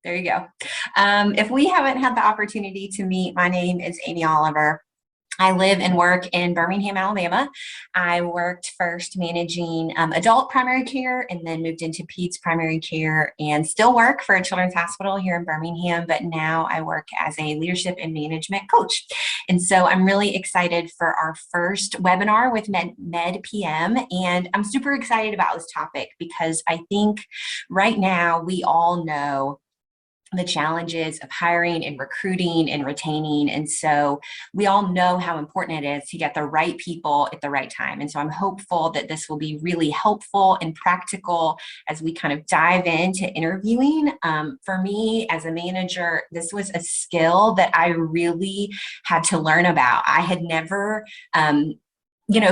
There you go. If we haven't had the opportunity to meet, my name is Amy Oliver. I live and work in Birmingham, Alabama. I worked first managing adult primary care and then moved into peds primary care and still work for a children's hospital here in Birmingham, but now I work as a leadership and management coach. And so I'm really excited for our first webinar with Med PM, and I'm super excited about this topic because I think right now we all know the challenges of hiring and recruiting and retaining. And so we all know how important it is to get the right people at the right time. And so I'm hopeful that this will be really helpful and practical as we kind of dive into interviewing. For me as a manager, this was a skill that I really had to learn about. I had never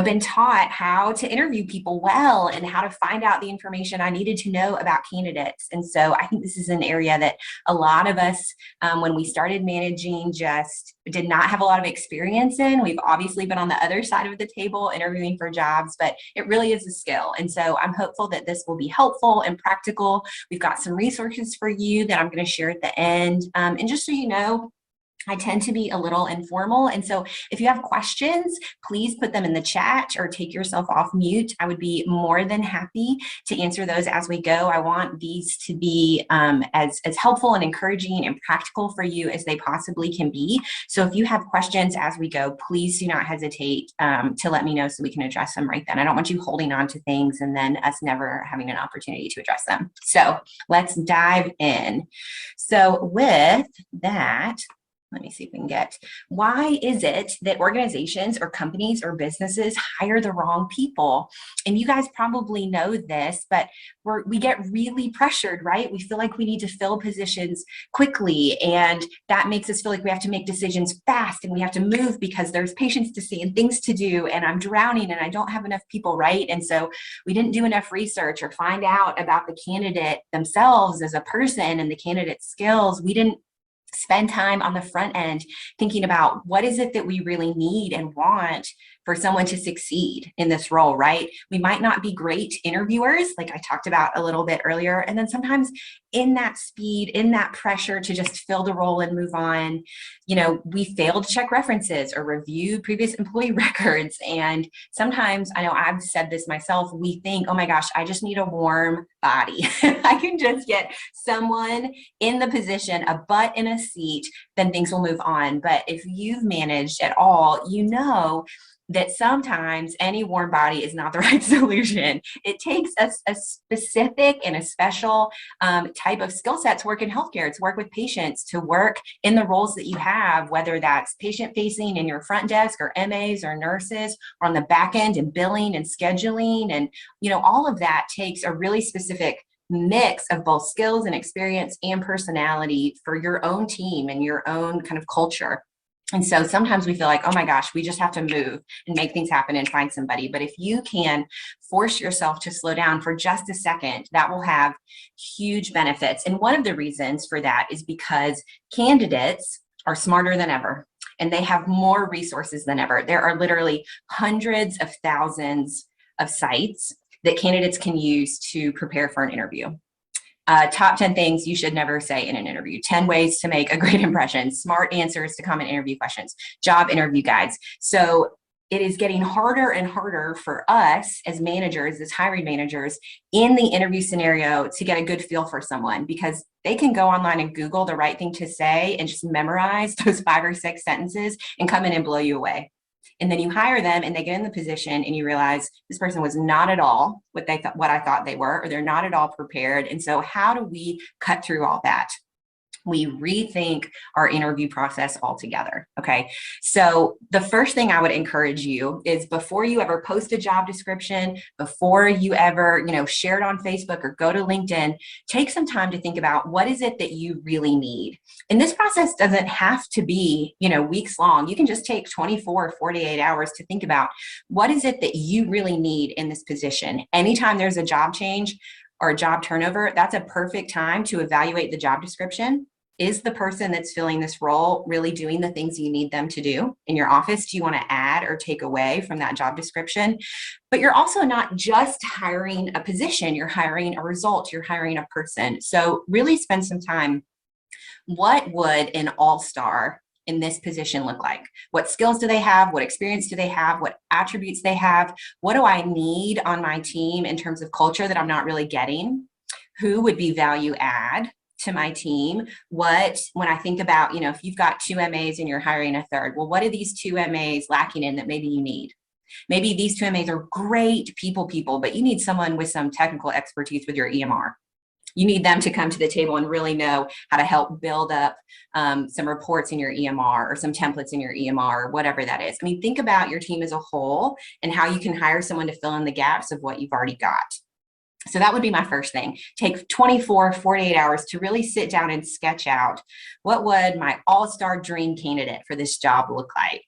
been taught how to interview people well and how to find out the information I needed to know about candidates. And so I think this is an area that a lot of us, when we started managing, just did not have a lot of experience in. We've obviously been on the other side of the table interviewing for jobs, but it really is a skill. And so I'm hopeful that this will be helpful and practical. We've got some resources for you that I'm going to share at the end. And just so you know, I tend to be a little informal. And so if you have questions, please put them in the chat or take yourself off mute. I would be more than happy to answer those as we go. I want these to be as helpful and encouraging and practical for you as they possibly can be. So if you have questions as we go, please do not hesitate to let me know so we can address them right then. I don't want you holding on to things and then us never having an opportunity to address them. So let's dive in. So with that, let me see if we can get, why is it that organizations or companies or businesses hire the wrong people? And you guys probably know this, but we get really pressured, right? We feel like we need to fill positions quickly, and that makes us feel like we have to make decisions fast and we have to move because there's patients to see and things to do, and I'm drowning and I don't have enough people, right? And so we didn't do enough research or find out about the candidate themselves as a person and the candidate's skills. We didn't spend time on the front end thinking about what is it that we really need and want for someone to succeed in this role, right? We might not be great interviewers, like I talked about a little bit earlier. And then sometimes in that speed, in that pressure to just fill the role and move on, we fail to check references or review previous employee records. And sometimes, I know I've said this myself, we think, oh my gosh, I just need a warm body. I can just get someone in the position, a butt in a seat, then things will move on. But if you've managed at all, you know that sometimes any warm body is not the right solution. It takes a specific and a special type of skill set to work in healthcare, to work with patients, to work in the roles that you have, whether that's patient-facing in your front desk or MAs or nurses, or on the back end and billing and scheduling. And, all of that takes a really specific mix of both skills and experience and personality for your own team and your own kind of culture. And so sometimes we feel like, oh my gosh, we just have to move and make things happen and find somebody. But if you can force yourself to slow down for just a second, that will have huge benefits. And one of the reasons for that is because candidates are smarter than ever, and they have more resources than ever. There are literally hundreds of thousands of sites that candidates can use to prepare for an interview. Top 10 things you should never say in an interview, 10 ways to make a great impression, smart answers to common interview questions, job interview guides. So it is getting harder and harder for us as managers, as hiring managers in the interview scenario to get a good feel for someone, because they can go online and Google the right thing to say and just memorize those 5 or 6 sentences and come in and blow you away. And then you hire them and they get in the position and you realize this person was not at all what I thought they were, or they're not at all prepared. And so how do we cut through all that? We rethink our interview process altogether. Okay. So the first thing I would encourage you is, before you ever post a job description, before you ever, share it on Facebook or go to LinkedIn, take some time to think about what is it that you really need. And this process doesn't have to be, weeks long. You can just take 24 or 48 hours to think about what is it that you really need in this position. Anytime there's a job change or a job turnover, that's a perfect time to evaluate the job description. Is the person that's filling this role really doing the things you need them to do in your office? Do you want to add or take away from that job description? But you're also not just hiring a position, you're hiring a result, you're hiring a person. So really spend some time What would an all-star in this position look like? What skills do they have? What experience do they have? What attributes they have? What do I need on my team in terms of culture that I'm not really getting? Who would be value add to my team? What, when I think about, if you've got 2 MAs and you're hiring a third, well, what are these 2 MAs lacking in that maybe you need? Maybe these 2 MAs are great people, but you need someone with some technical expertise with your EMR. You need them to come to the table and really know how to help build up some reports in your EMR or some templates in your EMR or whatever that is. I mean, think about your team as a whole and how you can hire someone to fill in the gaps of what you've already got. So that would be my first thing. Take 24, 48 hours to really sit down and sketch out what would my all-star dream candidate for this job look like.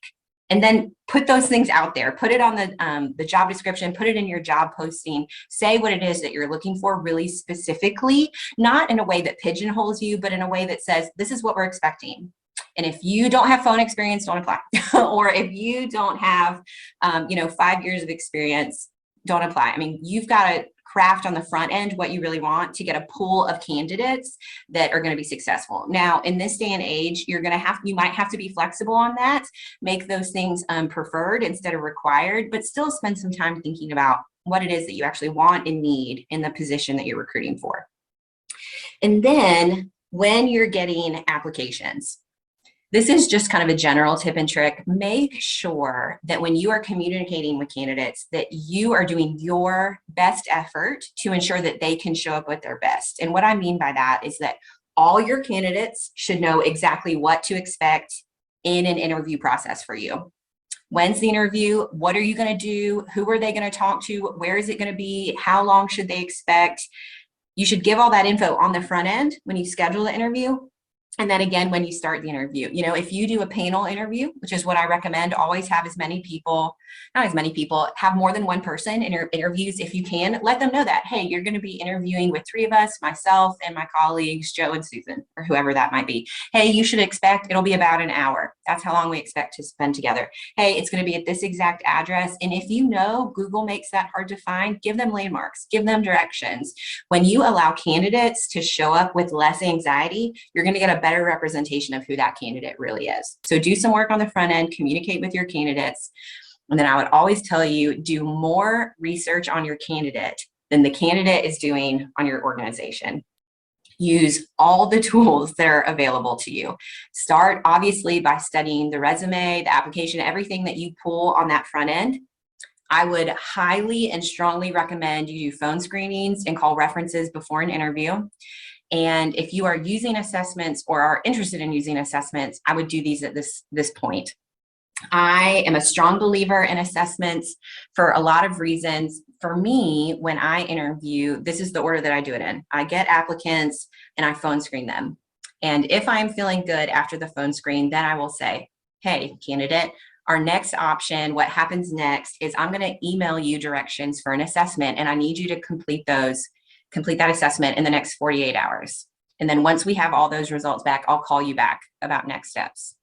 And then put those things out there, put it on the job description, put it in your job posting, say what it is that you're looking for really specifically, not in a way that pigeonholes you, but in a way that says, this is what we're expecting. And if you don't have phone experience, don't apply. Or if you don't have, 5 years of experience, don't apply. I mean, you've got to craft on the front end what you really want to get a pool of candidates that are going to be successful. Now, in this day and age, you might have to be flexible on that, make those things preferred instead of required, but still spend some time thinking about what it is that you actually want and need in the position that you're recruiting for. And then when you're getting applications, this is just kind of a general tip and trick. Make sure that when you are communicating with candidates that you are doing your best effort to ensure that they can show up with their best. And what I mean by that is that all your candidates should know exactly what to expect in an interview process for you. When's the interview? What are you going to do? Who are they going to talk to? Where is it going to be? How long should they expect? You should give all that info on the front end when you schedule the interview. And then again, when you start the interview, if you do a panel interview, which is what I recommend, always have have more than one person in your interviews. If you can, let them know that, hey, you're going to be interviewing with 3 of us, myself and my colleagues, Joe and Susan, or whoever that might be. Hey, you should expect it'll be about an hour. That's how long we expect to spend together. Hey, it's going to be at this exact address. And if Google makes that hard to find, give them landmarks, give them directions. When you allow candidates to show up with less anxiety, you're going to get a better representation of who that candidate really is. So do some work on the front end, communicate with your candidates. And then I would always tell you, do more research on your candidate than the candidate is doing on your organization. Use all the tools that are available to you. Start obviously by studying the resume, the application, everything that you pull on that front end. I would highly and strongly recommend you do phone screenings and call references before an interview. And if you are using assessments or are interested in using assessments, I would do these at this point. I am a strong believer in assessments for a lot of reasons. For me, when I interview, this is the order that I do it in. I get applicants and I phone screen them. And if I'm feeling good after the phone screen, then I will say, hey, candidate, our next option, what happens next is I'm going to email you directions for an assessment, and I need you to complete that assessment in the next 48 hours. And then once we have all those results back, I'll call you back about next steps.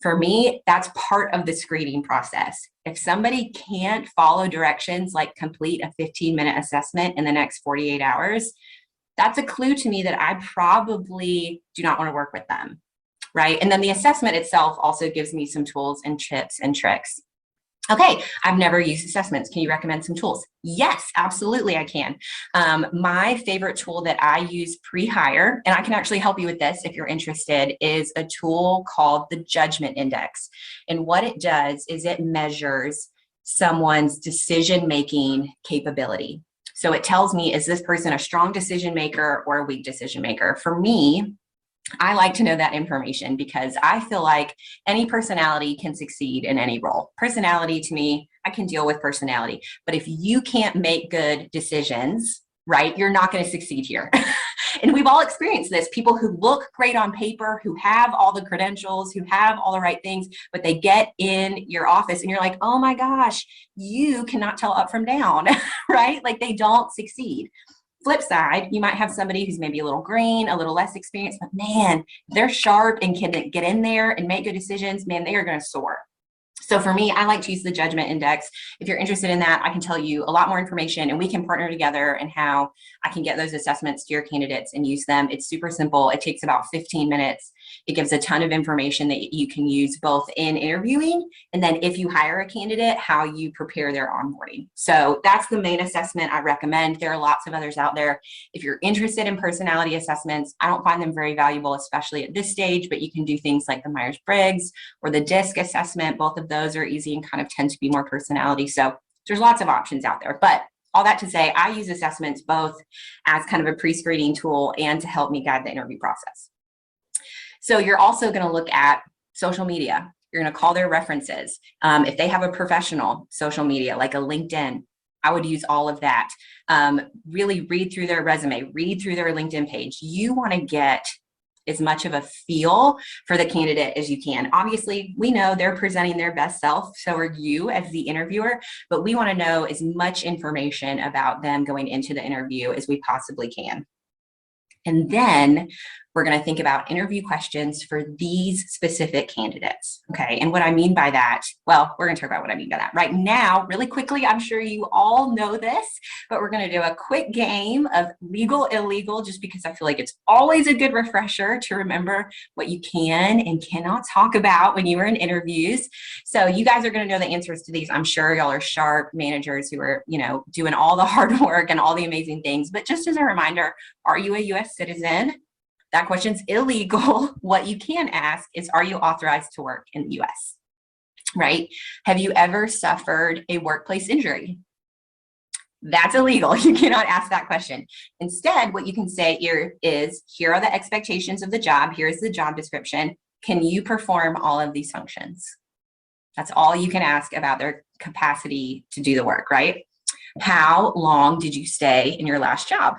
For me, that's part of the screening process. If somebody can't follow directions like complete a 15-minute assessment in the next 48 hours, that's a clue to me that I probably do not want to work with them, right? And then the assessment itself also gives me some tools and tips and tricks. Okay, I've never used assessments. Can you recommend some tools? Yes, absolutely I can. My favorite tool that I use pre-hire, and I can actually help you with this if you're interested, is a tool called the Judgment Index. And what it does is it measures someone's decision-making capability. So it tells me, is this person a strong decision maker or a weak decision maker? For me, I like to know that information because I feel like any personality can succeed in any role. Personality, to me, I can deal with personality. But if you can't make good decisions, right, you're not going to succeed here. And we've all experienced this. People who look great on paper, who have all the credentials, who have all the right things, but they get in your office and you're like, oh my gosh, you cannot tell up from down, right? Like they don't succeed. Flip side, you might have somebody who's maybe a little green, a little less experienced, but man, they're sharp and can get in there and make good decisions, man, they are going to soar. So for me, I like to use the judgment index. If you're interested in that, I can tell you a lot more information and we can partner together and how I can get those assessments to your candidates and use them. It's super simple. It takes about 15 minutes. It gives a ton of information that you can use both in interviewing and then if you hire a candidate, how you prepare their onboarding. So that's the main assessment I recommend. There are lots of others out there. If you're interested in personality assessments, I don't find them very valuable, especially at this stage, but you can do things like the Myers-Briggs or the DISC assessment. Both of those are easy and kind of tend to be more personality. So there's lots of options out there. But all that to say, I use assessments both as kind of a pre-screening tool and to help me guide the interview process. So you're also going to look at social media. You're going to call their references. If they have a professional social media, like a LinkedIn, I would use all of that. Really read through their resume, read through their LinkedIn page. You want to get as much of a feel for the candidate as you can. Obviously, we know they're presenting their best self, so are you as the interviewer, but we want to know as much information about them going into the interview as we possibly can. And then we're going to think about interview questions for these specific candidates. Okay. And what I mean by that, well, we're going to talk about what I mean by that right now, really quickly. I'm sure you all know this, but we're going to do a quick game of legal, illegal, just because I feel like it's always a good refresher to remember what you can and cannot talk about when you are in interviews. So you guys are going to know the answers to these. I'm sure y'all are sharp managers who are, doing all the hard work and all the amazing things. But just as a reminder, are you a U.S. citizen? That question's illegal. What you can ask is, are you authorized to work in the US? Right? Have you ever suffered a workplace injury? That's illegal. You cannot ask that question. Instead, what you can say here is, here are the expectations of the job. Here's the job description. Can you perform all of these functions? That's all you can ask about their capacity to do the work, right? How long did you stay in your last job?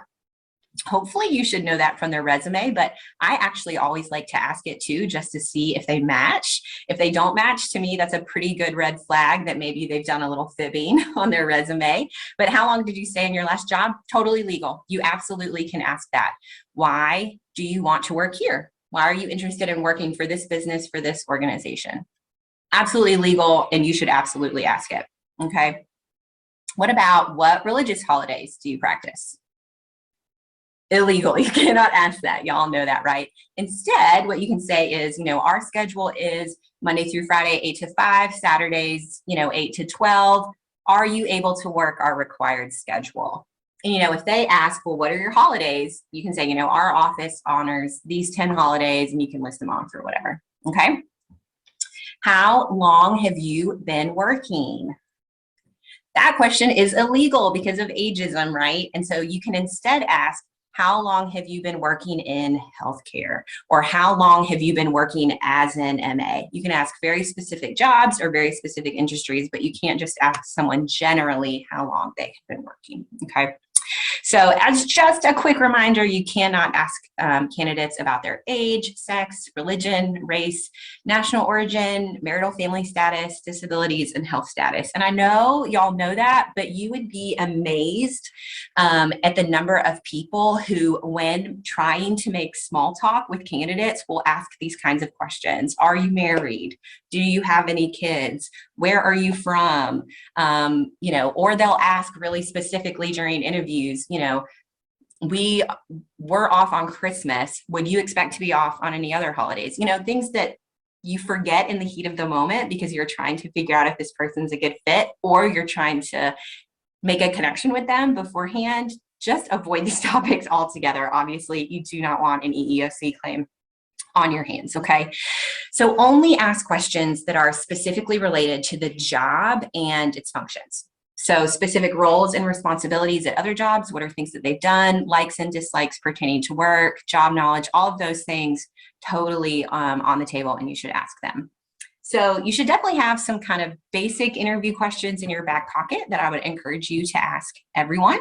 Hopefully you should know that from their resume, but I actually always like to ask it too, just to see if they match. If they don't match, to me, that's a pretty good red flag that maybe they've done a little fibbing on their resume. But how long did you stay in your last job? Totally legal. You absolutely can ask that. Why do you want to work here? Why are you interested in working for this business, for this organization? Absolutely legal, and you should absolutely ask it. Okay. What about, what religious holidays do you practice? Illegal. You cannot ask that. Y'all know that, right? Instead, what you can say is, our schedule is Monday through Friday, 8 to 5, Saturdays, 8 to 12. Are you able to work our required schedule? And, if they ask, well, what are your holidays? You can say, our office honors these 10 holidays, and you can list them off or whatever. Okay. How long have you been working? That question is illegal because of ageism, right? And so you can instead ask, how long have you been working in healthcare? Or how long have you been working as an MA? You can ask very specific jobs or very specific industries, but you can't just ask someone generally how long they have been working, okay? So as just a quick reminder, you cannot ask candidates about their age, sex, religion, race, national origin, marital family status, disabilities, and health status. And I know y'all know that, but you would be amazed at the number of people who, when trying to make small talk with candidates, will ask these kinds of questions. Are you married? Do you have any kids? Where are you from? Or they'll ask really specifically during interviews, we were off on Christmas. Would you expect to be off on any other holidays? Things that you forget in the heat of the moment because you're trying to figure out if this person's a good fit or you're trying to make a connection with them beforehand. Just avoid these topics altogether. Obviously, you do not want an EEOC claim on your hands, okay? So only ask questions that are specifically related to the job and its functions. So specific roles and responsibilities at other jobs, what are things that they've done, likes and dislikes pertaining to work, job knowledge, all of those things totally on the table, and you should ask them. So you should definitely have some kind of basic interview questions in your back pocket that I would encourage you to ask everyone.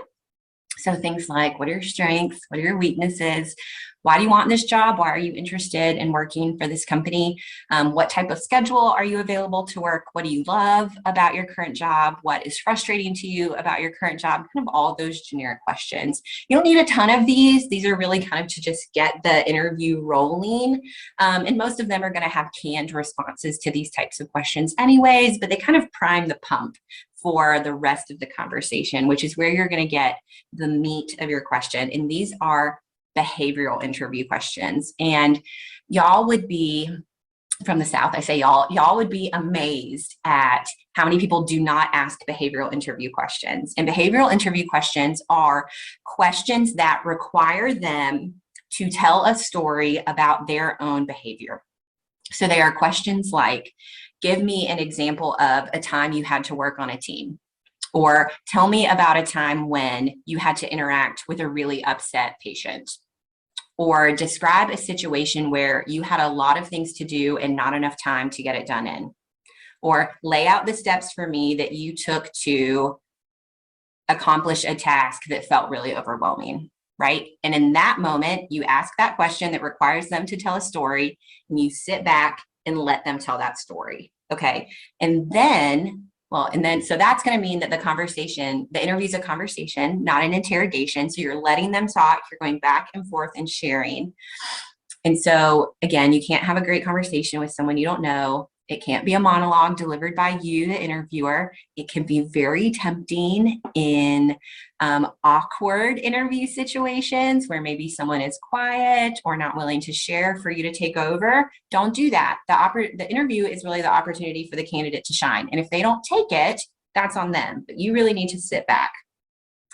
So things like, what are your strengths? What are your weaknesses? Why do you want this job? Why are you interested in working for this company? What type of schedule are you available to work? What do you love about your current job? What is frustrating to you about your current job? Kind of all those generic questions. You don't need a ton of these. These are really kind of to just get the interview rolling. And most of them are going to have canned responses to these types of questions anyways, but they kind of prime the pump for the rest of the conversation, which is where you're going to get the meat of your question. And these are behavioral interview questions. And y'all would be, from the South, I say y'all would be amazed at how many people do not ask behavioral interview questions. And behavioral interview questions are questions that require them to tell a story about their own behavior. So they are questions like, give me an example of a time you had to work on a team, or tell me about a time when you had to interact with a really upset patient, or describe a situation where you had a lot of things to do and not enough time to get it done in, or lay out the steps for me that you took to accomplish a task that felt really overwhelming, right? And in that moment, you ask that question that requires them to tell a story, and you sit back and let them tell that story, okay? And then, so that's going to mean that the interview is a conversation, not an interrogation. So you're letting them talk, you're going back and forth and sharing. And so again, you can't have a great conversation with someone you don't know. It can't be a monologue delivered by you, the interviewer. It can be very tempting in awkward interview situations where maybe someone is quiet or not willing to share for you to take over. Don't do that. The interview is really the opportunity for the candidate to shine. And if they don't take it, that's on them. But you really need to sit back.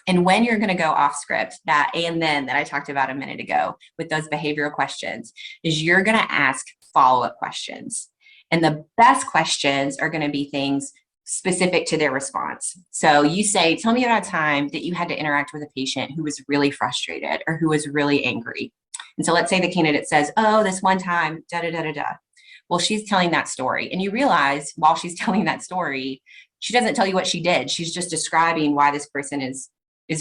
And when you're going to go off script, that and then that I talked about a minute ago with those behavioral questions, is you're going to ask follow-up questions. And the best questions are going to be things specific to their response. So you say, tell me about a time that you had to interact with a patient who was really frustrated or who was really angry. And so let's say the candidate says, oh, this one time, da, da, da, da, da. Well, she's telling that story. And you realize while she's telling that story, she doesn't tell you what she did. She's just describing why this person is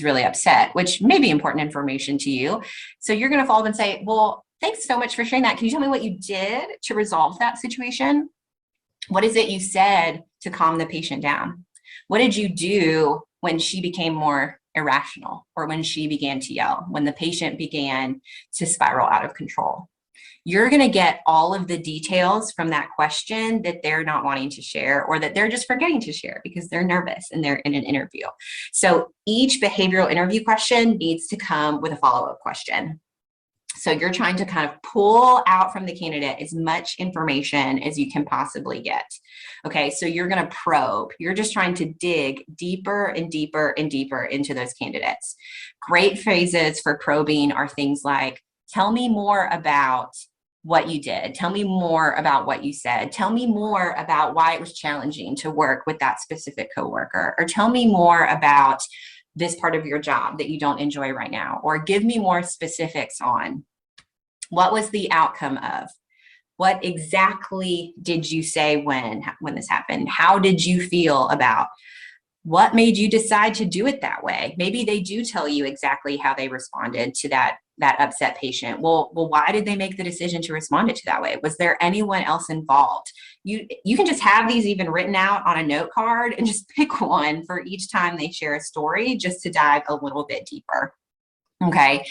really upset, which may be important information to you. So you're going to follow up and say, well, thanks so much for sharing that. Can you tell me what you did to resolve that situation? What is it you said to calm the patient down? What did you do when she became more irrational, or when she began to yell, when the patient began to spiral out of control? You're going to get all of the details from that question that they're not wanting to share, or that they're just forgetting to share because they're nervous and they're in an interview. So each behavioral interview question needs to come with a follow-up question. So you're trying to kind of pull out from the candidate as much information as you can possibly get. Okay, so you're going to probe. You're just trying to dig deeper and deeper and deeper into those candidates. Great phrases for probing are things like, tell me more about what you did. Tell me more about what you said. Tell me more about why it was challenging to work with that specific coworker, or tell me more about this part of your job that you don't enjoy right now, or give me more specifics on what was the outcome of, what exactly did you say when this happened? How did you feel about, what made you decide to do it that way? Maybe they do tell you exactly how they responded to that upset patient. Well, why did they make the decision to respond it to that way? Was there anyone else involved? You can just have these even written out on a note card and just pick one for each time they share a story, just to dive a little bit deeper. Okay.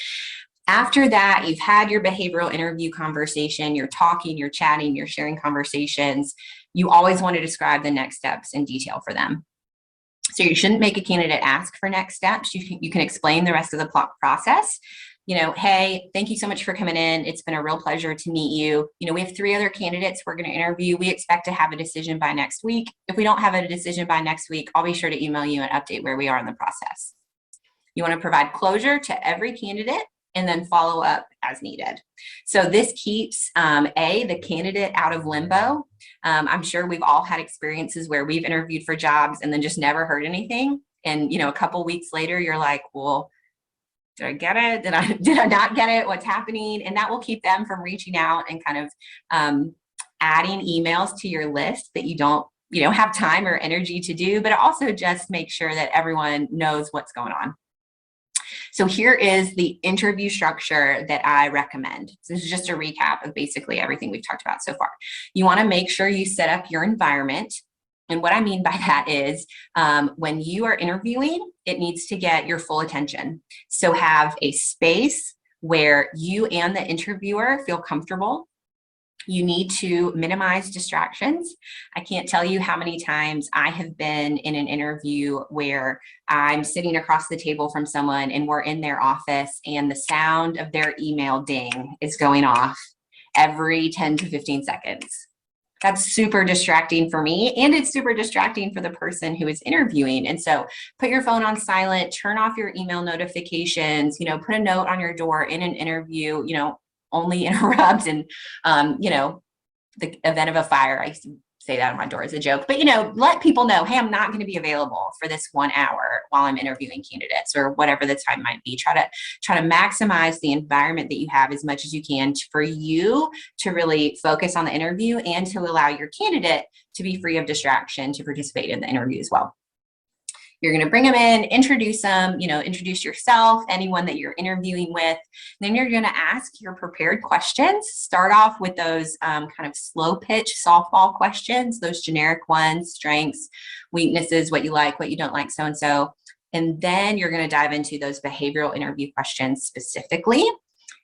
After that, you've had your behavioral interview conversation, you're talking, you're chatting, you're sharing conversations. You always want to describe the next steps in detail for them. So you shouldn't make a candidate ask for next steps. You can explain the rest of the process. You know, hey, thank you so much for coming in. It's been a real pleasure to meet you. You know, we have 3 other candidates we're going to interview. We expect to have a decision by next week. If we don't have a decision by next week, I'll be sure to email you an update where we are in the process. You want to provide closure to every candidate and then follow up as needed. So this keeps the candidate out of limbo. I'm sure we've all had experiences where we've interviewed for jobs and then just never heard anything. And, you know, a couple weeks later, you're like, well, did I get it? Did I not get it? What's happening? And that will keep them from reaching out and kind of adding emails to your list that you don't, have time or energy to do, but also just make sure that everyone knows what's going on. So here is the interview structure that I recommend. So this is just a recap of basically everything we've talked about so far. You want to make sure you set up your environment. And what I mean by that is when you are interviewing, it needs to get your full attention. So have a space where you and the interviewer feel comfortable. You need to minimize distractions. I can't tell you how many times I have been in an interview where I'm sitting across the table from someone and we're in their office and the sound of their email ding is going off every 10 to 15 seconds. That's super distracting for me, and it's super distracting for the person who is interviewing. And so put your phone on silent, turn off your email notifications, put a note on your door in an interview, only interrupt and, the event of a fire. I used to say that on my door as a joke, but, let people know, hey, I'm not going to be available for this 1 hour while I'm interviewing candidates or whatever the time might be. Try to maximize the environment that you have as much as you can for you to really focus on the interview and to allow your candidate to be free of distraction to participate in the interview as well. You're going to bring them in, introduce them, introduce yourself, anyone that you're interviewing with. Then you're going to ask your prepared questions. Start off with those kind of slow pitch softball questions, those generic ones, strengths, weaknesses, what you like, what you don't like, so-and-so. And then you're going to dive into those behavioral interview questions specifically.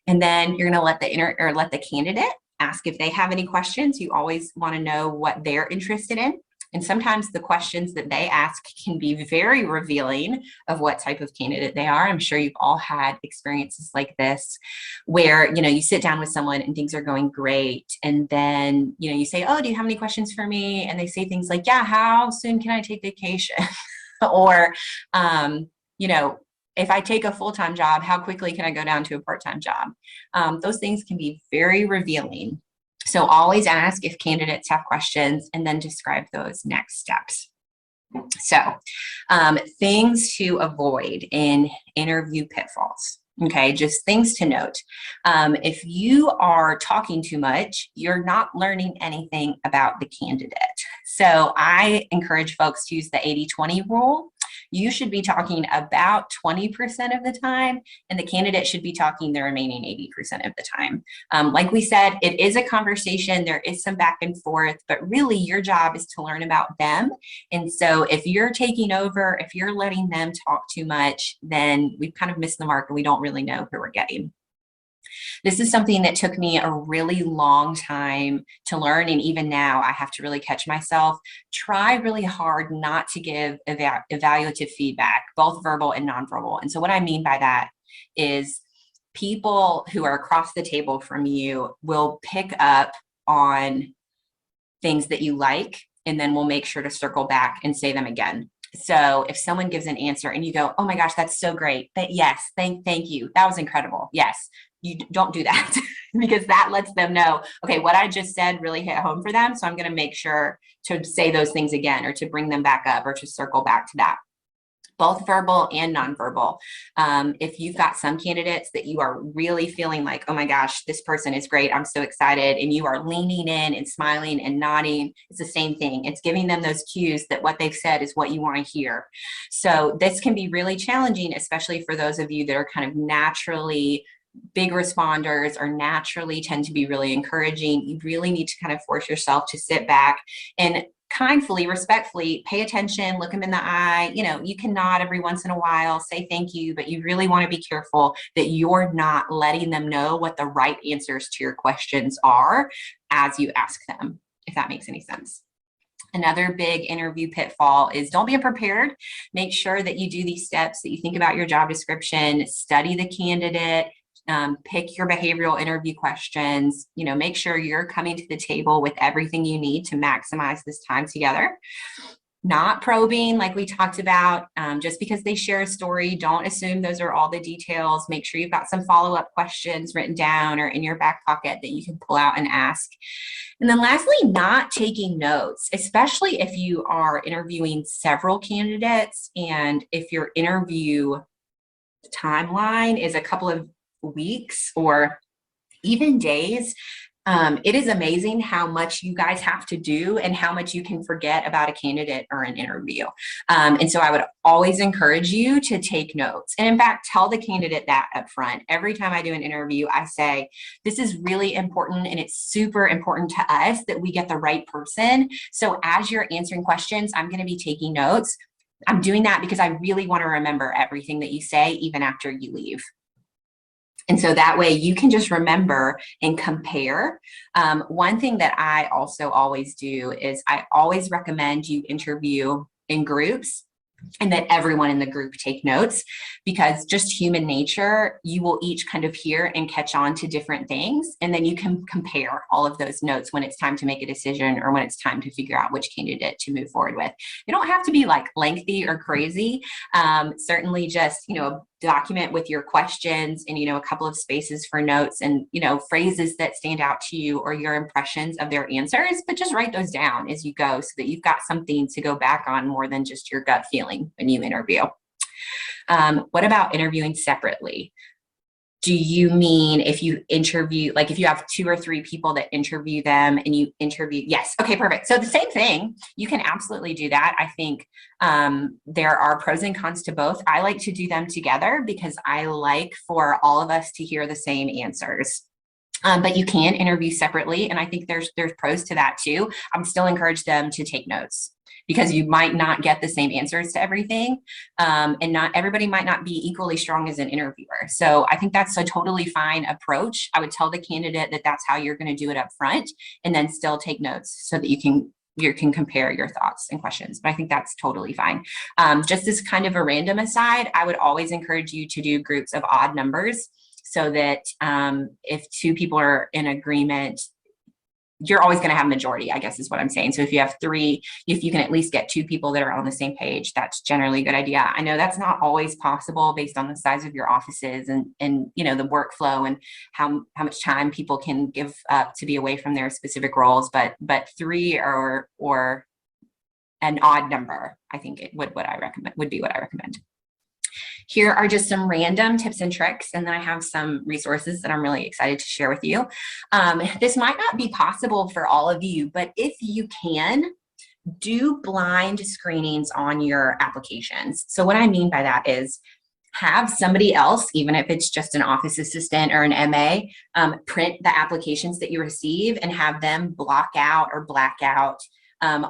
And then you're going to let the candidate ask if they have any questions. You always want to know what they're interested in. And sometimes the questions that they ask can be very revealing of what type of candidate they are. I'm sure you've all had experiences like this where, you sit down with someone and things are going great. And then, you say, oh, do you have any questions for me? And they say things like, yeah, how soon can I take vacation? Or, if I take a full-time job, how quickly can I go down to a part-time job? Those things can be very revealing. So always ask if candidates have questions and then describe those next steps. So things to avoid in interview pitfalls. Okay, just things to note. If you are talking too much, you're not learning anything about the candidate. So I encourage folks to use the 80-20 rule. You should be talking about 20% of the time, and the candidate should be talking the remaining 80% of the time. Like we said, it is a conversation. There is some back and forth, but really your job is to learn about them. And so if you're taking over, if you're letting them talk too much, then we've kind of missed the mark and we don't really know who we're getting. This is something that took me a really long time to learn. And even now I have to really catch myself. Try really hard not to give evaluative feedback, both verbal and nonverbal. And so what I mean by that is people who are across the table from you will pick up on things that you like, and then we'll make sure to circle back and say them again. So if someone gives an answer and you go, oh my gosh, that's so great. Yes, thank you. That was incredible. Yes. You don't do that because that lets them know, okay, what I just said really hit home for them. So I'm going to make sure to say those things again, or to bring them back up, or to circle back to that. Both verbal and nonverbal. If you've got some candidates that you are really feeling like, oh my gosh, this person is great, I'm so excited, and you are leaning in and smiling and nodding, it's the same thing. It's giving them those cues that what they've said is what you want to hear. So this can be really challenging, especially for those of you that are kind of naturally big responders or naturally tend to be really encouraging. You really need to kind of force yourself to sit back and kindly, respectfully pay attention, look them in the eye. You can nod every once in a while, say thank you, but you really want to be careful that you're not letting them know what the right answers to your questions are as you ask them, if that makes any sense. Another big interview pitfall is don't be unprepared. Make sure that you do these steps, that you think about your job description, study the candidate, pick your behavioral interview questions, make sure you're coming to the table with everything you need to maximize this time together. Not probing, like we talked about, just because they share a story, don't assume those are all the details. Make sure you've got some follow-up questions written down or in your back pocket that you can pull out and ask. And then lastly, not taking notes, especially if you are interviewing several candidates and if your interview timeline is a couple of weeks or even days. It is amazing how much you guys have to do and how much you can forget about a candidate or an interview. And so I would always encourage you to take notes. And in fact, tell the candidate that up front. Every time I do an interview, I say, this is really important and it's super important to us that we get the right person. So as you're answering questions, I'm going to be taking notes. I'm doing that because I really want to remember everything that you say, even after you leave. And so that way you can just remember and compare. One thing that I also always do is I always recommend you interview in groups and that everyone in the group take notes, because just human nature, you will each kind of hear and catch on to different things. And then you can compare all of those notes when it's time to make a decision or when it's time to figure out which candidate to move forward with. They don't have to be like lengthy or crazy. Certainly just, document with your questions and, a couple of spaces for notes and, phrases that stand out to you or your impressions of their answers, but just write those down as you go so that you've got something to go back on more than just your gut feeling when you interview. What about interviewing separately? Do you mean if you interview, like if you have 2 or 3 people that interview them and you interview? Yes. Okay, perfect. So the same thing, you can absolutely do that. I think there are pros and cons to both. I like to do them together because I like for all of us to hear the same answers. But you can interview separately. And I think there's pros to that too. I'm still encourage them to take notes, because you might not get the same answers to everything. And not everybody might not be equally strong as an interviewer. So I think that's a totally fine approach. I would tell the candidate that that's how you're going to do it up front, and then still take notes so that you can compare your thoughts and questions. But I think that's totally fine. Just as kind of a random aside, I would always encourage you to do groups of odd numbers, so that if 2 people are in agreement, you're always going to have majority, I guess is what I'm saying. So if you have 3, if you can at least get 2 people that are on the same page, that's generally a good idea. I know that's not always possible based on the size of your offices and the workflow and how much time people can give up to be away from their specific roles, but 3 or an odd number, I think it would be what I recommend. Here are just some random tips and tricks, and then I have some resources that I'm really excited to share with you. This might not be possible for all of you, but if you can, do blind screenings on your applications. So what I mean by that is have somebody else, even if it's just an office assistant or an MA, print the applications that you receive and have them block out or black out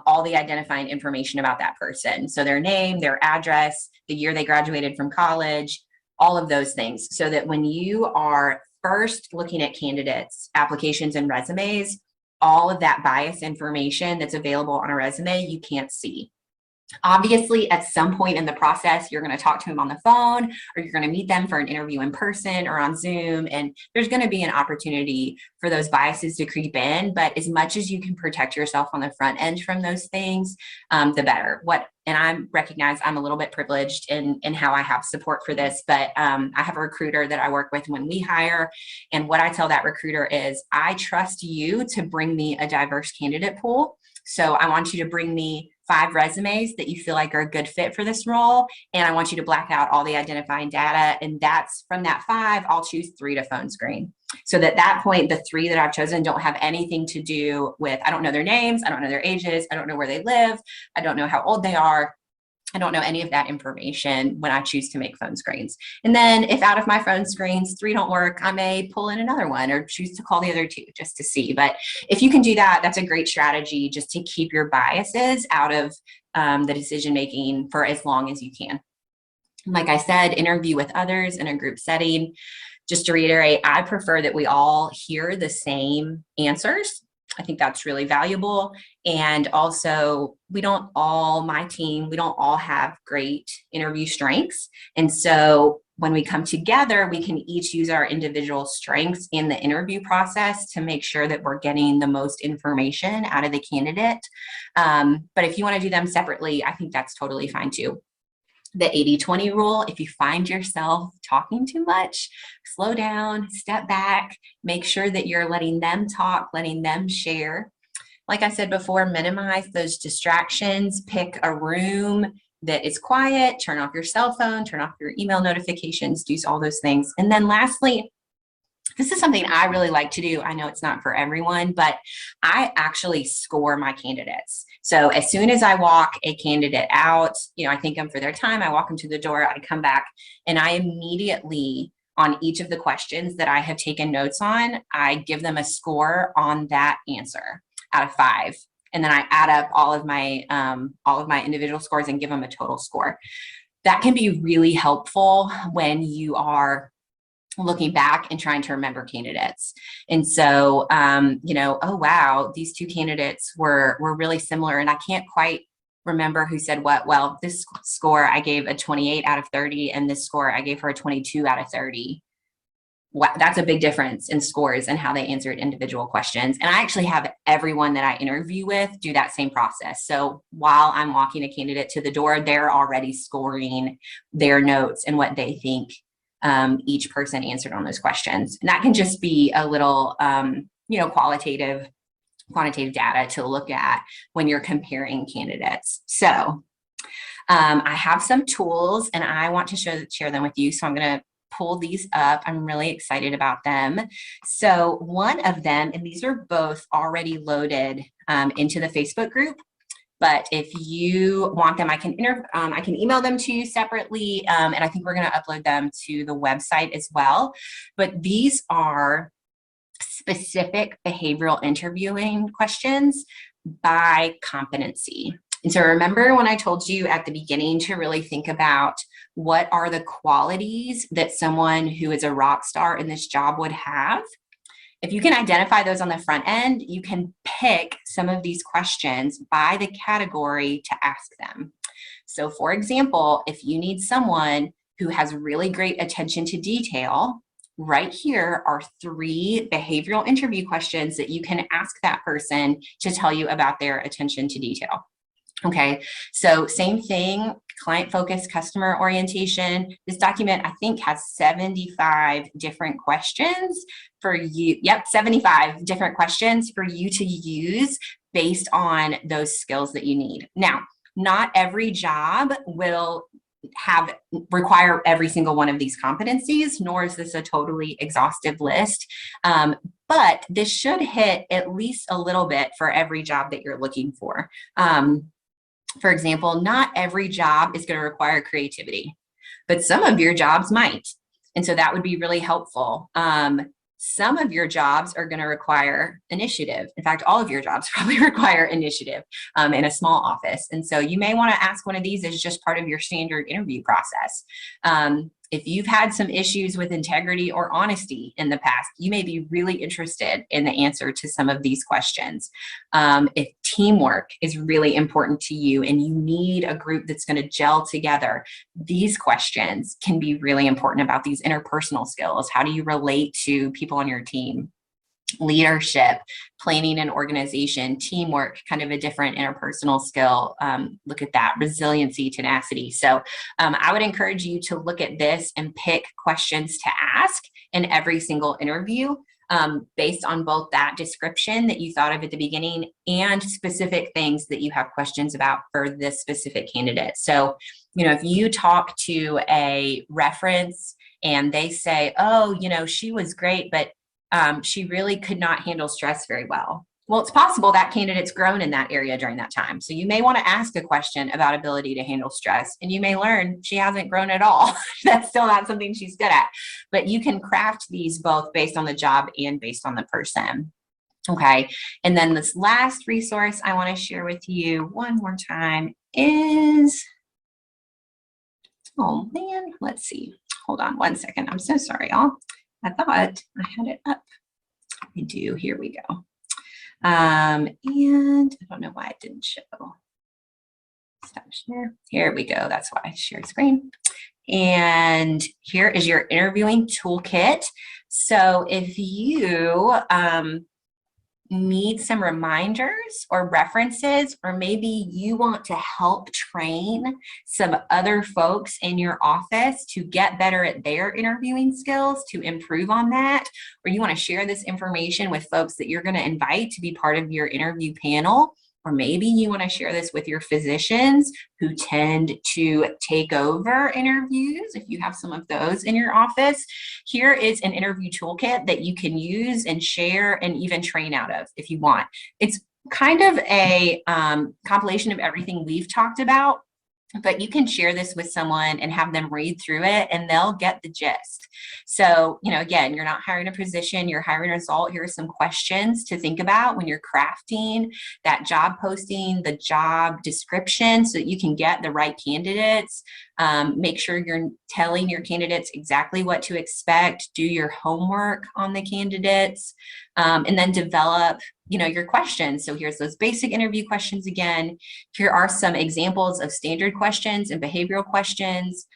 all the identifying information about that person. So their name, their address, the year they graduated from college, all of those things, so that when you are first looking at candidates' applications and resumes, all of that bias information that's available on a resume, you can't see. Obviously, at some point in the process, you're going to talk to them on the phone, or you're going to meet them for an interview in person or on Zoom, and there's going to be an opportunity for those biases to creep in. But as much as you can protect yourself on the front end from those things, the better. And I recognize I'm a little bit privileged in how I have support for this, but I have a recruiter that I work with when we hire, and what I tell that recruiter is, I trust you to bring me a diverse candidate pool. So I want you to bring me 5 resumes that you feel like are a good fit for this role. And I want you to black out all the identifying data. And that's from that 5, I'll choose 3 to phone screen. So at that point, the 3 that I've chosen don't have anything to do with, I don't know their names, I don't know their ages, I don't know where they live, I don't know how old they are. I don't know any of that information when I choose to make phone screens. And then if out of my phone screens, 3 don't work, I may pull in another one or choose to call the other 2 just to see. But if you can do that, that's a great strategy just to keep your biases out of the decision-making for as long as you can. Like I said, interview with others in a group setting. Just to reiterate, I prefer that we all hear the same answers. I think that's really valuable. And also, my team, we don't all have great interview strengths. And so when we come together, we can each use our individual strengths in the interview process to make sure that we're getting the most information out of the candidate. But if you want to do them separately, I think that's totally fine too. The 80-20 rule, if you find yourself talking too much, slow down, step back, make sure that you're letting them talk, letting them share. Like I said before, minimize those distractions, pick a room that is quiet, turn off your cell phone, turn off your email notifications, do all those things. And then lastly, This is something I really like to do. I know it's not for everyone, but I actually score my candidates. So as soon as I walk a candidate out, I thank them for their time. I walk them to the door, I come back, and I immediately, on each of the questions that I have taken notes on, I give them a score on that answer out of 5. And then I add up all of my individual scores and give them a total score. That can be really helpful when you are looking back and trying to remember candidates. And so, oh, wow, these 2 candidates were really similar, and I can't quite remember who said what. Well, this score I gave a 28 out of 30, and this score I gave her a 22 out of 30. Wow, that's a big difference in scores and how they answered individual questions. And I actually have everyone that I interview with do that same process. So while I'm walking a candidate to the door, they're already scoring their notes and what they think each person answered on those questions. And that can just be a little, quantitative data to look at when you're comparing candidates. So I have some tools and I want to share them with you. So I'm going to pull these up. I'm really excited about them. So one of them, and these are both already loaded into the Facebook group, but if you want them, I can email them to you separately, and I think we're going to upload them to the website as well. But these are specific behavioral interviewing questions by competency. And so remember when I told you at the beginning to really think about what are the qualities that someone who is a rock star in this job would have? If you can identify those on the front end, you can pick some of these questions by the category to ask them. So for example, if you need someone who has really great attention to detail, right here are 3 behavioral interview questions that you can ask that person to tell you about their attention to detail. Okay, so same thing, client focused, customer orientation. This document, I think, has 75 different questions for you. Yep, 75 different questions for you to use based on those skills that you need. Now, not every job will require every single one of these competencies, nor is this a totally exhaustive list. But this should hit at least a little bit for every job that you're looking for. For example, not every job is going to require creativity, but some of your jobs might. And so that would be really helpful. Some of your jobs are going to require initiative. In fact, all of your jobs probably require initiative in a small office. And so you may want to ask one of these as just part of your standard interview process. If you've had some issues with integrity or honesty in the past, you may be really interested in the answer to some of these questions. If teamwork is really important to you and you need a group that's going to gel together, these questions can be really important about these interpersonal skills. How do you relate to people on your team? Leadership, planning and organization, teamwork, kind of a different interpersonal skill. Look at that, resiliency, tenacity. So I would encourage you to look at this and pick questions to ask in every single interview based on both that description that you thought of at the beginning and specific things that you have questions about for this specific candidate. So, if you talk to a reference and they say, oh, she was great, but she really could not handle stress very well. Well, it's possible that candidate's grown in that area during that time. So you may want to ask a question about ability to handle stress, and you may learn she hasn't grown at all. That's still not something she's good at. But you can craft these both based on the job and based on the person. Okay, and then this last resource I want to share with you one more time is, oh man, let's see. Hold on one second. I'm so sorry, y'all. I thought I had it up. I do. Here we go. And I don't know why it didn't show. Stop share. Here we go. That's why I shared screen. And here is your interviewing toolkit. So if you need some reminders or references, or maybe you want to help train some other folks in your office to get better at their interviewing skills, to improve on that, or you want to share this information with folks that you're going to invite to be part of your interview panel, or maybe you want to share this with your physicians who tend to take over interviews. If you have some of those in your office, here is an interview toolkit that you can use and share and even train out of if you want. It's kind of a compilation of everything we've talked about, but you can share this with someone and have them read through it and they'll get the gist. So, again, you're not hiring a position, you're hiring a result. Here are some questions to think about when you're crafting that job posting, the job description, so that you can get the right candidates. Make sure you're telling your candidates exactly what to expect, do your homework on the candidates, and then develop your questions. So here's those basic interview questions again. Here are some examples of standard questions and behavioral questions.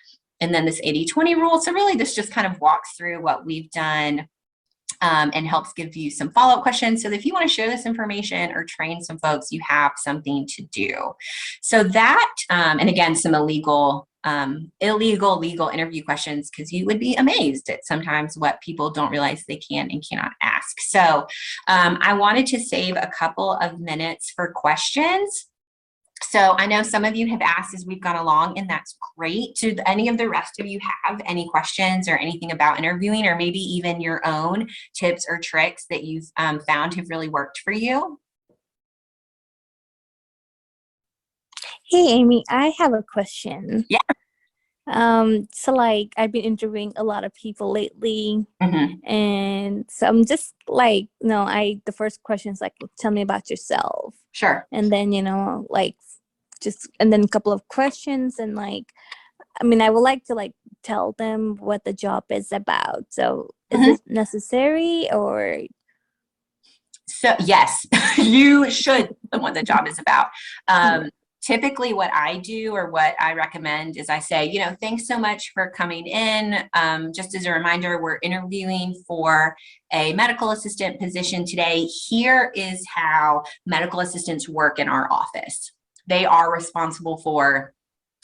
And then this 80-20 rule. So really this just kind of walks through what we've done and helps give you some follow-up questions. So that if you want to share this information or train some folks, you have something to do. So that, and again, some illegal legal interview questions, because you would be amazed at sometimes what people don't realize they can and cannot ask. So I wanted to save a couple of minutes for questions. So I know some of you have asked as we've gone along, and that's great. Do any of the rest of you have any questions or anything about interviewing, or maybe even your own tips or tricks that you've found have really worked for you? Hey, Amy, I have a question. Yeah. So like I've been interviewing a lot of people lately, Mm-hmm. and so I'm just like, the first question is like, tell me about yourself. Sure. And then, and then a couple of questions, and like, I would like to like tell them what the job is about. So is Mm-hmm. it necessary or? So yes, you should know what the job is about. Typically what I do or what I recommend is I say, thanks so much for coming in. Just as a reminder, we're interviewing for a medical assistant position today. Here is how medical assistants work in our office. They are responsible for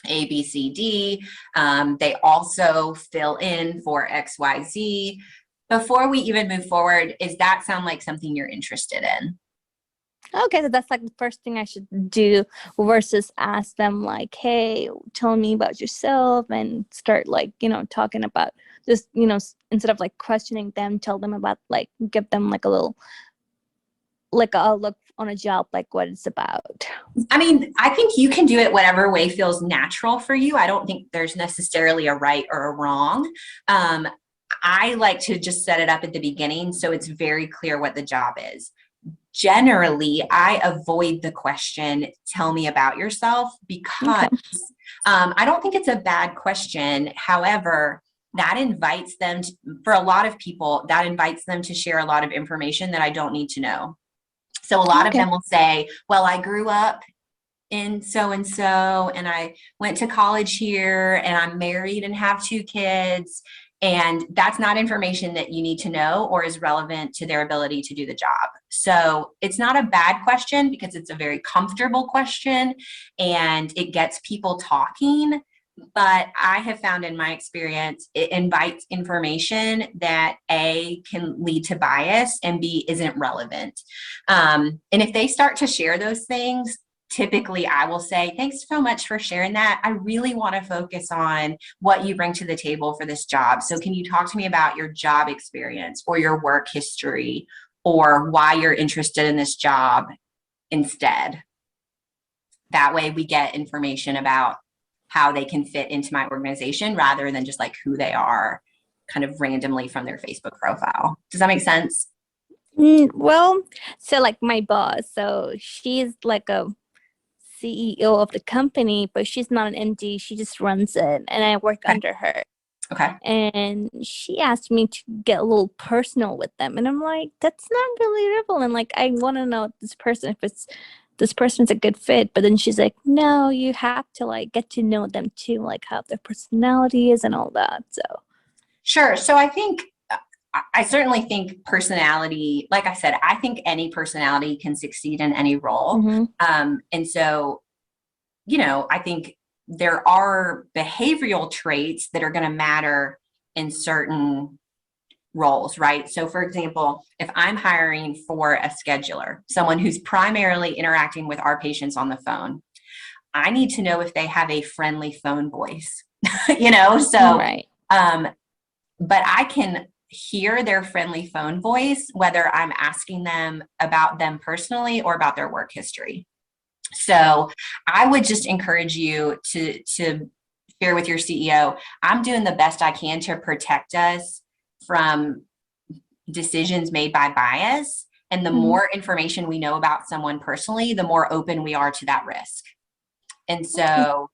A, B, C, D. They also fill in for X, Y, Z. Before we even move forward, does that sound like something you're interested in? Okay, so that's like the first thing I should do versus ask them like, hey, tell me about yourself, and start like, talking about this, instead of like questioning them, tell them about like, give them like a little, like a look on a job, like what it's about. I think you can do it whatever way feels natural for you. I don't think there's necessarily a right or a wrong. I like to just set it up at the beginning so it's very clear what the job is. Generally, I avoid the question, tell me about yourself, because I don't think it's a bad question. However, that invites them to, for a lot of people, that invites them to share a lot of information that I don't need to know. So a lot of them will say, well, I grew up in so-and-so, and I went to college here, and I'm married and have 2 kids. And that's not information that you need to know or is relevant to their ability to do the job. So it's not a bad question because it's a very comfortable question and it gets people talking. But I have found in my experience, it invites information that A, can lead to bias, and B, isn't relevant. And if they start to share those things, typically I will say, thanks so much for sharing that. I really want to focus on what you bring to the table for this job. So can you talk to me about your job experience or your work history or why you're interested in this job instead? That way we get information about how they can fit into my organization rather than just like who they are kind of randomly from their Facebook profile. Does that make sense? Well, so like my boss, so she's like a CEO of the company, but she's not an MD. She just runs it, and I work under her. Okay. And she asked me to get a little personal with them, and I'm like, that's not really relevant. Like, I want to know this person, if this person's a good fit. But then she's like, no, you have to like get to know them too, like how their personality is and all that. So sure. So I certainly think personality, like I said, I think any personality can succeed in any role. And so, I think there are behavioral traits that are going to matter in certain roles, right? So for example, if I'm hiring for a scheduler, someone who's primarily interacting with our patients on the phone, I need to know if they have a friendly phone voice, so, Right. but I can hear their friendly phone voice, whether I'm asking them about them personally or about their work history. So I would just encourage you to share with your CEO, I'm doing the best I can to protect us from decisions made by bias. And the more information we know about someone personally, the more open we are to that risk. And so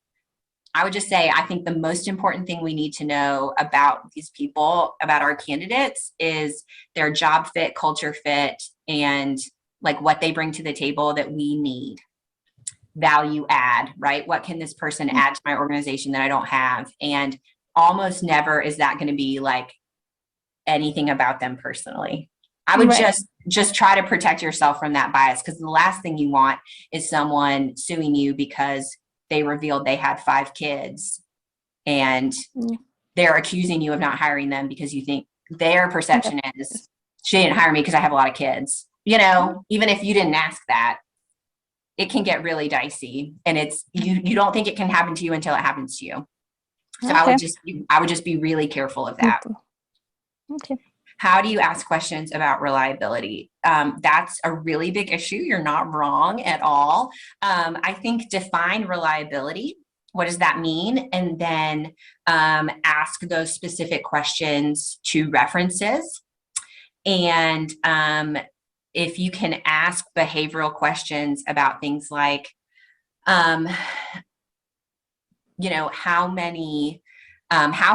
I would just say, I think the most important thing we need to know about these people, about our candidates, is their job fit, culture fit, and like what they bring to the table that we need. Value add, right? What can this person add to my organization that I don't have? And almost never is that going to be like anything about them personally. I would just try to protect yourself from that bias, because the last thing you want is someone suing you because they revealed they had 5 kids and they're accusing you of not hiring them because you think their perception is she didn't hire me because I have a lot of kids. Even if you didn't ask that, it can get really dicey, and it's you don't think it can happen to you until it happens to you. So I would just be really careful of that. Okay. How do you ask questions about reliability? That's a really big issue. You're not wrong at all. I think define reliability. What does that mean? And then ask those specific questions to references. And if you can ask behavioral questions about things like, how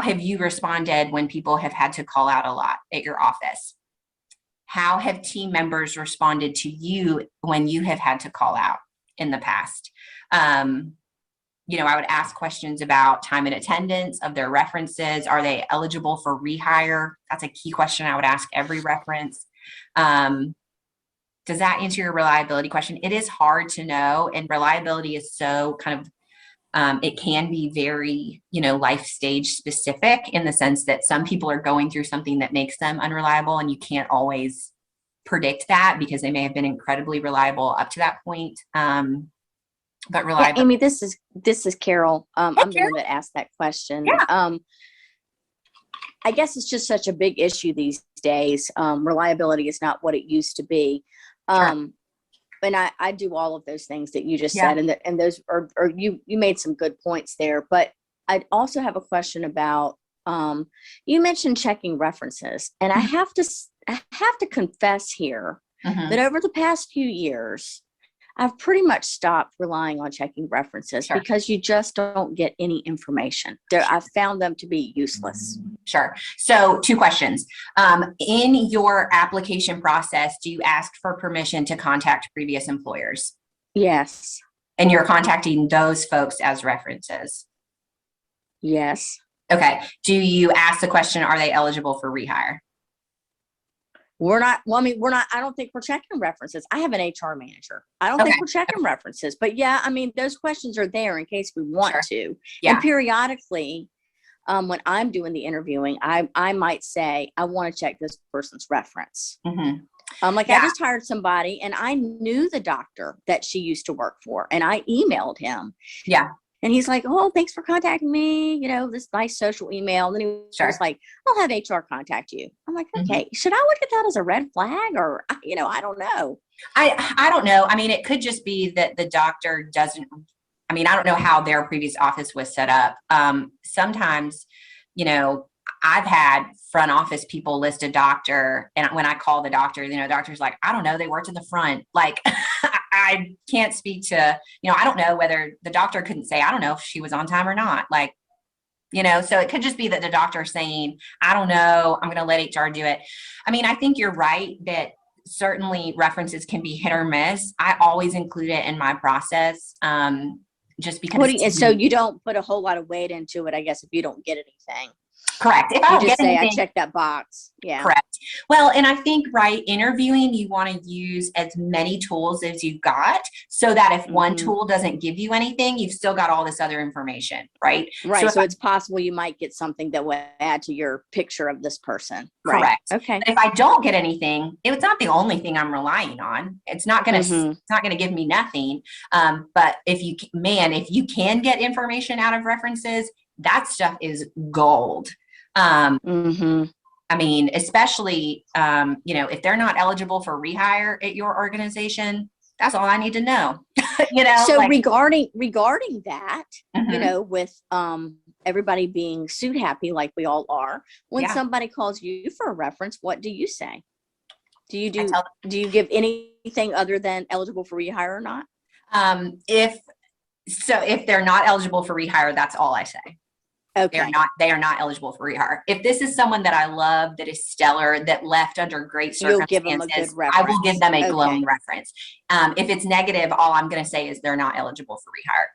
have you responded when people have had to call out a lot at your office? How have team members responded to you when you have had to call out in the past? I would ask questions about time and attendance of their references. Are they eligible for rehire? That's a key question I would ask every reference. Does that answer your reliability question? It is hard to know, and reliability is so kind of it can be very, life stage specific, in the sense that some people are going through something that makes them unreliable, and you can't always predict that because they may have been incredibly reliable up to that point. But reliability. Yeah, Amy, this is Carol. I'm the one that asked that question. Yeah. I guess it's just such a big issue these days. Reliability is not what it used to be. Sure. And I do all of those things that you just said, and those are you made some good points there. But I'd also have a question about you mentioned checking references, and I have to confess here that over the past few years, I've pretty much stopped relying on checking references because you just don't get any information. I've found them to be useless. Sure. So 2 questions. In your application process, do you ask for permission to contact previous employers? Yes. And you're contacting those folks as references? Yes. Okay. Do you ask the question, are they eligible for rehire? We're not, I don't think we're checking references. I have an HR manager. I don't think we're checking references, but those questions are there in case we want to. Yeah. And periodically, when I'm doing the interviewing, I might say, I want to check this person's reference. I just hired somebody and I knew the doctor that she used to work for, and I emailed him. Yeah. And he's like, oh, thanks for contacting me. This nice social email. And then he was like, I'll have HR contact you. I'm like, okay, should I look at that as a red flag, or, I don't know. I don't know. I mean, it could just be that the doctor doesn't, I don't know how their previous office was set up. Sometimes, I've had front office people list a doctor, and when I call the doctor, doctor's like, I don't know, they worked in the front. Like, I can't speak to, I don't know whether the doctor couldn't say, I don't know if she was on time or not. Like, so it could just be that the doctor's saying, I don't know, I'm going to let HR do it. I think you're right that certainly references can be hit or miss. I always include it in my process. Just because. So you don't put a whole lot of weight into it, I guess, if you don't get anything. Correct. If I You don't just get say, I anything, checked that box. Yeah. correct. Well, and I think, right, interviewing, you want to use as many tools as you've got so that if one tool doesn't give you anything, you've still got all this other information, right? Right. So it's possible you might get something that will add to your picture of this person. Correct. Right. Okay. But if I don't get anything, it's not the only thing I'm relying on. It's not going to, it's not going to give me nothing. But if you, if you can get information out of references, that stuff is gold. I mean, especially, if they're not eligible for rehire at your organization, that's all I need to know. So regarding that, with everybody being suit happy like we all are, when somebody calls you for a reference, what do you say? Do you give anything other than eligible for rehire or not? If they're not eligible for rehire, that's all I say. Okay. They are not eligible for rehire. If this is someone that I love, that is stellar, that left under great circumstances, you'll give them a good reference. I will give them a glowing reference. If it's negative, all I'm going to say is they're not eligible for rehire.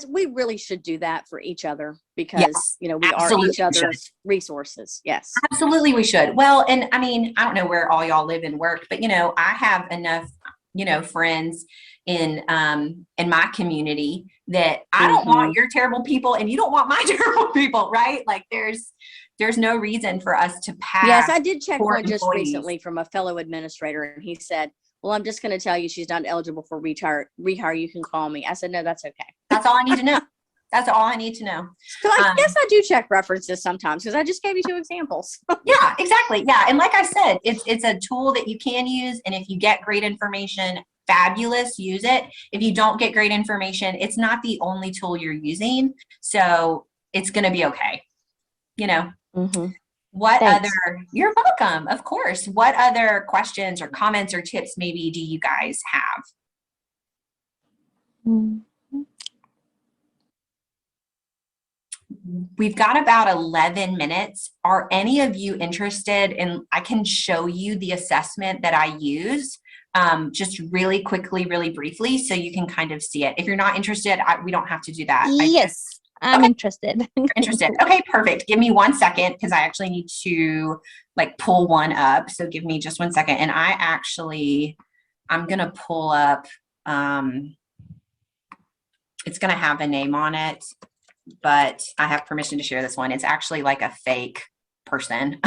We really should do that for each other because, we are each other's resources. Yes. Absolutely. We should. Well, and I mean, I don't know where all y'all live and work, but, I have enough, friends in my community that I don't want your terrible people and you don't want my terrible people, right? Like there's no reason for us to pass. Yes, I did check one just recently from a fellow administrator, and he said, well, I'm just going to tell you she's not eligible for rehire. You can call me. I said, no, that's okay. That's all I need to know. That's all I need to know. So I guess I do check references sometimes because I just gave you 2 examples. Yeah, exactly. Yeah. And like I said, it's a tool that you can use. And if you get great information, fabulous, use it. If you don't get great information, it's not the only tool you're using. So it's going to be okay. What Thanks. You're welcome. Of course. What other questions or comments or tips maybe do you guys have? We've got about 11 minutes. Are any of you interested in, I can show you the assessment that I use just really quickly, really briefly, so you can kind of see it. If you're not interested, we don't have to do that. Yes, I'm interested. You're interested. Okay, perfect. Give me 1 second because I actually need to pull one up. So give me just 1 second. And I'm going to pull up, it's going to have a name on it, but I have permission to share this one. It's actually like a fake person.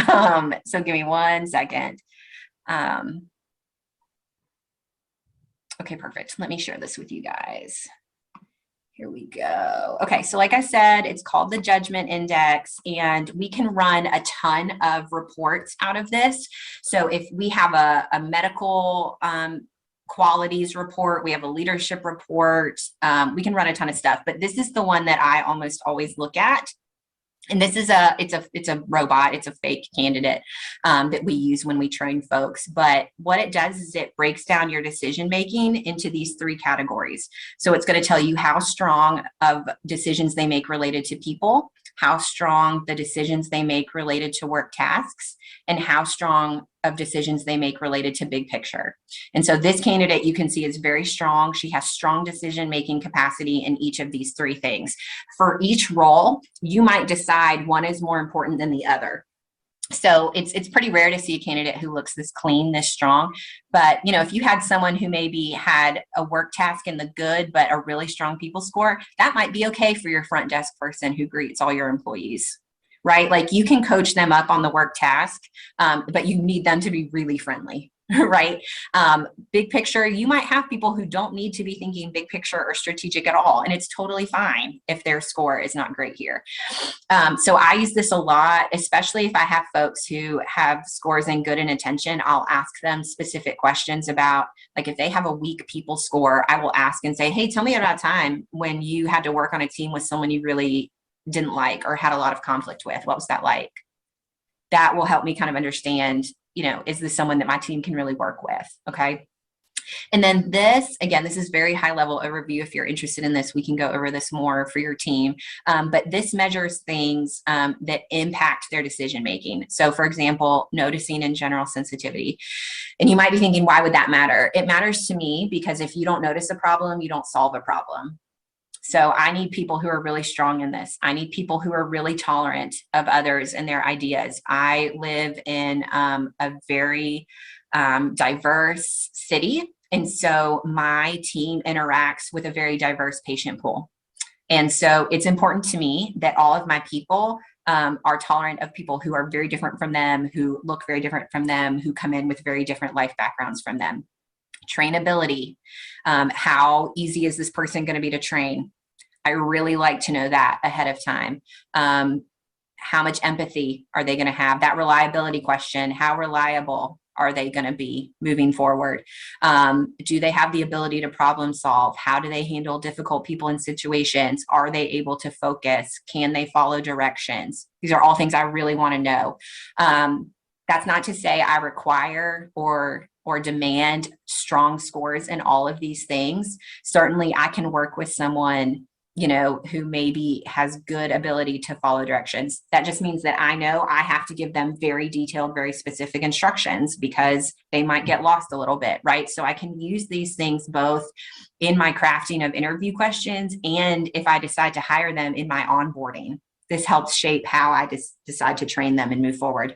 So give me 1 second. Okay, perfect. Let me share this with you guys. Here we go. Okay, so like I said, it's called the Judgment Index, and we can run a ton of reports out of this. So if we have a medical qualities report, we have a leadership report, we can run a ton of stuff, but this is the one that I almost always look at. And this is it's a robot, it's a fake candidate that we use when we train folks. But what it does is it breaks down your decision making into these 3 categories. So it's going to tell you how strong of decisions they make related to people, how strong the decisions they make related to work tasks, and how strong of decisions they make related to big picture. And so this candidate, you can see, is very strong. She has strong decision-making capacity in each of these 3 things. For each role, you might decide one is more important than the other. So it's pretty rare to see a candidate who looks this clean, this strong. But, if you had someone who maybe had a work task in the good, but a really strong people score, that might be okay for your front desk person who greets all your employees, right? Like you can coach them up on the work task, but you need them to be really friendly, right? Big picture, you might have people who don't need to be thinking big picture or strategic at all. And it's totally fine if their score is not great here. So I use this a lot, especially if I have folks who have scores in good and attention. I'll ask them specific questions about, if they have a weak people score, I will ask and say, hey, tell me about a time when you had to work on a team with someone you really didn't like or had a lot of conflict with. What was that like? That will help me kind of understand, is this someone that my team can really work with? Okay. And then this is very high level overview. If you're interested in this, we can go over this more for your team. But this measures things that impact their decision making. So for example, noticing and general sensitivity. And you might be thinking, why would that matter? It matters to me because if you don't notice a problem, you don't solve a problem. So I need people who are really strong in this. I need people who are really tolerant of others and their ideas. I live in a very diverse city. And so my team interacts with a very diverse patient pool. And so it's important to me that all of my people are tolerant of people who are very different from them, who look very different from them, who come in with very different life backgrounds from them. Trainability. How easy is this person going to be to train? I really like to know that ahead of time. How much empathy are they going to have? That reliability question, how reliable are they going to be moving forward? Do they have the ability to problem solve? How do they handle difficult people and situations? Are they able to focus? Can they follow directions? These are all things I really want to know. That's not to say I require or demand strong scores in all of these things. Certainly I can work with someone, you know, who maybe has good ability to follow directions. That just means that I know I have to give them very detailed, very specific instructions because they might get lost a little bit, right? So I can use these things both in my crafting of interview questions and if I decide to hire them in my onboarding. This helps shape how I decide to train them and move forward.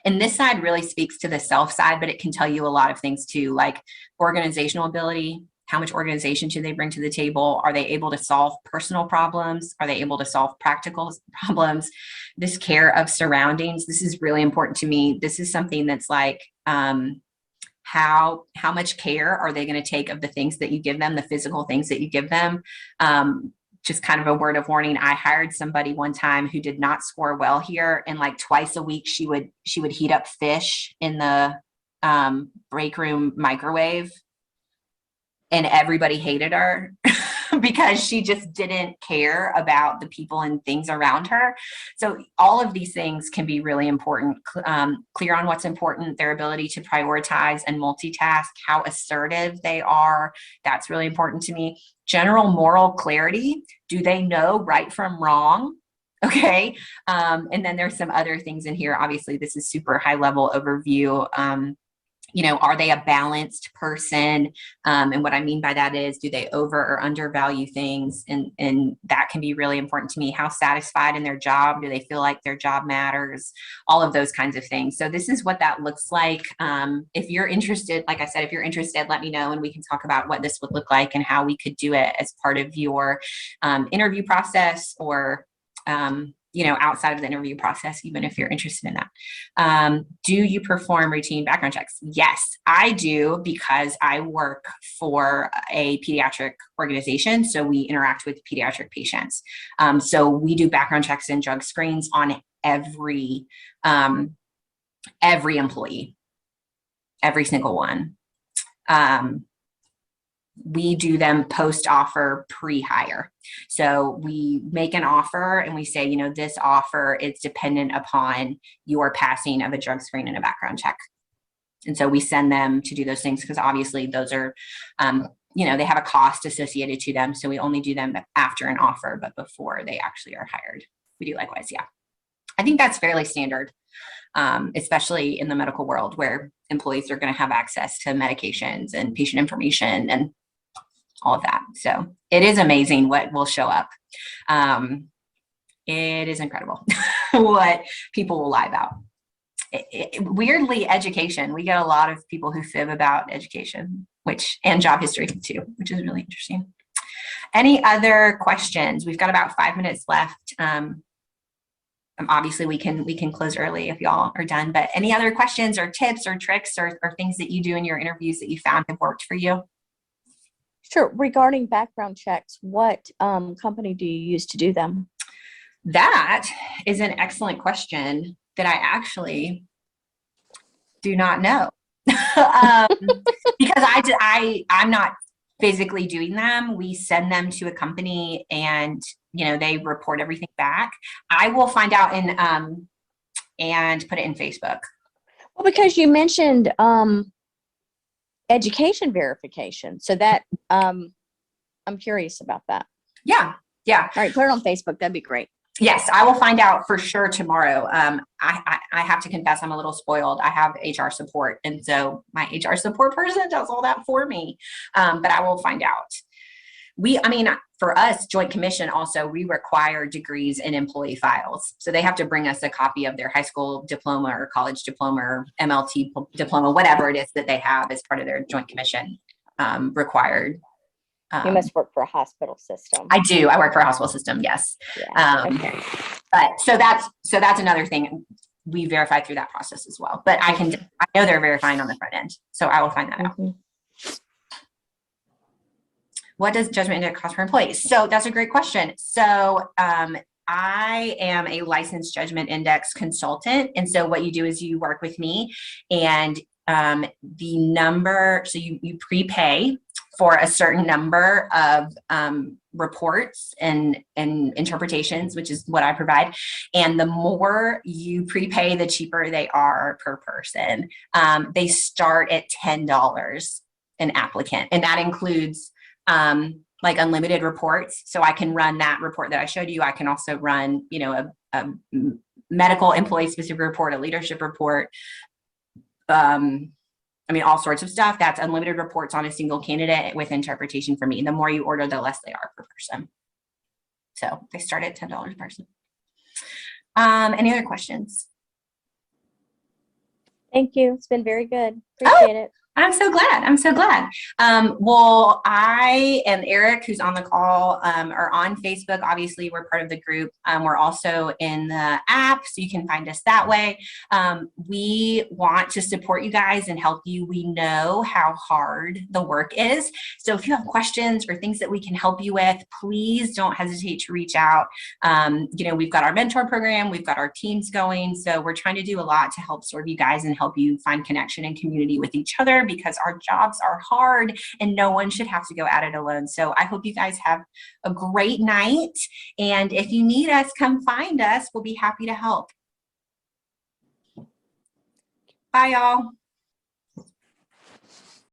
And this side really speaks to the self side, but it can tell you a lot of things too, like organizational ability. How much organization do they bring to the table? Are they able to solve personal problems? Are they able to solve practical problems? This care of surroundings, this is really important to me. This is something that's like, how much care are they going to take of the things that you give them, the physical things that you give them? Just kind of a word of warning. I hired somebody one time who did not score well here, and like twice a week she would heat up fish in the break room microwave, and everybody hated her because she just didn't care about the people and things around her. So all of these things can be really important. Clear on what's important, their ability to prioritize and multitask, how assertive they are. That's really important to me. General moral clarity. Do they know right from wrong? Okay. And then there's some other things in here. Obviously, this is super high level overview. You know, are they a balanced person? And what I mean by that is, do they over or undervalue things? And that can be really important to me. How satisfied in their job? Do they feel like their job matters? All of those kinds of things. So this is what that looks like. If you're interested, like I said, if you're interested, let me know and we can talk about what this would look like and how we could do it as part of your interview process or you know, outside of the interview process, even if you're interested in that. Do you perform routine background checks? Yes, I do, because I work for a pediatric organization. So we interact with pediatric patients. So we do background checks and drug screens on every employee, every single one. We do them post-offer, pre-hire. So we make an offer and we say, you know, this offer is dependent upon your passing of a drug screen and a background check. And so we send them to do those things because obviously those are, you know, they have a cost associated to them. So we only do them after an offer, but before they actually are hired. We do likewise, yeah. I think that's fairly standard, especially in the medical world where employees are going to have access to medications and patient information and all of that. So it is amazing what will show up. It is incredible what people will lie about. Weirdly, education. We get a lot of people who fib about education, and job history too, which is really interesting. Any other questions? We've got about 5 minutes left. Obviously we can close early if y'all are done, but any other questions or tips or tricks or things that you do in your interviews that you found have worked for you? Sure. Regarding background checks, what company do you use to do them? That is an excellent question that I actually do not know. Because I'm not physically doing them. We send them to a company and, you know, they report everything back. I will find out and put it in Facebook. Well, because you mentioned education verification. So that I'm curious about that. Yeah. All right, put it on Facebook. That'd be great. Yes, I will find out for sure tomorrow. I have to confess, I'm a little spoiled. I have HR support, and so my HR support person does all that for me. But I will find out. I mean, for us, Joint Commission also, we require degrees in employee files. So they have to bring us a copy of their high school diploma or college diploma or MLT diploma, whatever it is that they have as part of their Joint Commission required. You must work for a hospital system. I do. I work for a hospital system. Yes. Yeah. Okay. But so that's another thing we verify through that process as well. But I know they're verifying on the front end, so I will find that out. What does judgment index cost per employee? So that's a great question. So I am a licensed judgment index consultant, and so what you do is you work with me, and the number, so you prepay for a certain number of reports and interpretations, which is what I provide. And the more you prepay, the cheaper they are per person. They start at $10 an applicant, and that includes like unlimited reports. So I can run that report that I showed you. I can also run, you know, a medical employee specific report, a leadership report, I mean, all sorts of stuff. That's unlimited reports on a single candidate with interpretation for me. The more you order, the less they are per person. So they start at $10 a person. Any other questions? Thank you. It's been very good. Appreciate it. I'm so glad. I'm so glad. Well, I and Eric, who's on the call, are on Facebook. Obviously, we're part of the group. We're also in the app, so you can find us that way. We want to support you guys and help you. We know how hard the work is. So if you have questions or things that we can help you with, please don't hesitate to reach out. You know, we've got our mentor program. We've got our teams going. So we're trying to do a lot to help serve you guys and help you find connection and community with each other, because our jobs are hard and no one should have to go at it alone. So I hope you guys have a great night. And if you need us, come find us. We'll be happy to help. Bye, y'all.